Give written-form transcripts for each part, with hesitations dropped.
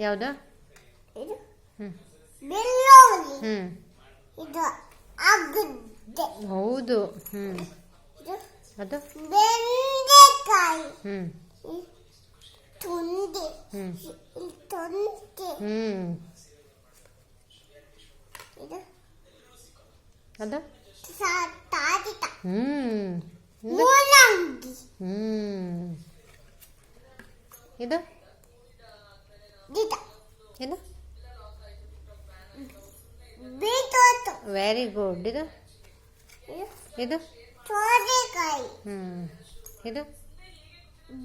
ಯಾವುದು? ಇದು ಹ್ಞೂ ಬೆಳ್ಳುಳ್ಳಿ. ಹ್ಞೂ ಇದು ಅಗದೆ. ಹೌದು. ಹ್ಞೂ ಇದು ಅದು? ಬೆಂಡೆಕಾಯಿ. ಹ್ಞೂ ತುಂಡೆ. ಹ್ಞೂ ತೊಂಡೆ. ಹ್ಞೂ ಇದು ಅದು? ತಾಜಿತ. ಹ್ಞೂ ಮೂಲಂಗಿ. ಹ್ಞೂ ಇದು? ಗಿಡ. ಇದು? ಬೀಟ್ರೂಟ್. Very good. ಇದು? ಇದು? ಸೋರೆಕಾಯಿ. ಹ್ಞೂ ಇದು?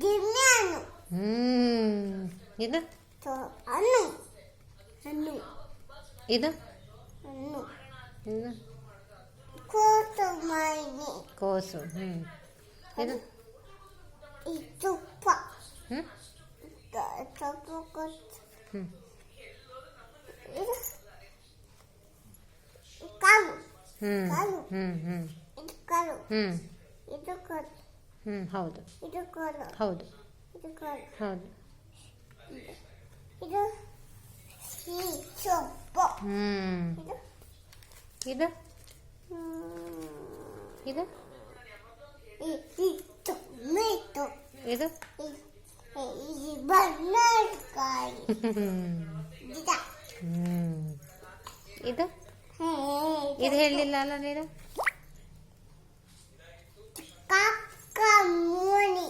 ಗಿಣ್ಣು. ಹ್ಞೂ ಇದು? ಹಣ್ಣು. ಹಣ್ಣು. ಇದು? ಹಣ್ಣು. ಇದು? ಕೋಸಂಬರಿ. ಕೋಸು. ಹ್ಞೂ ಇದು? ಈ ತುಪ್ಪ. ಹ್ಞೂ ಸೊಪ್ಪು ಕೊಟ್ಟು. ಹ್ಞೂ ಇದು ಕಾಳು. ಹ್ಞೂ ಕಾಳು. ಹ್ಞೂ ಹ್ಞೂ ಇದು ಕಾಳು. ಹ್ಞೂ ಇದು ಕಾಳು. ಹ್ಞೂ ಹೌದು ಇದು ಕಾಳು. ಹೌದು ಇದು ಕಾಳು. ಹೌದು. ಇದು ಈ ಸೊಪ್ಪು. ಹ್ಞೂ ಇದು ಇದು? ಇದು? ಈ ಟೊಮೆಟೊ. ಇದು? ಈ ಬದನೆಕಾಯಿ. ಗಿಡ. ಹ್ಞೂ ಇದು? ಇದು ಹೇಳಲಿಲ್ಲ ಅಲ್ಲ ನೀನು? ಕಾಕ ಮುನಿ.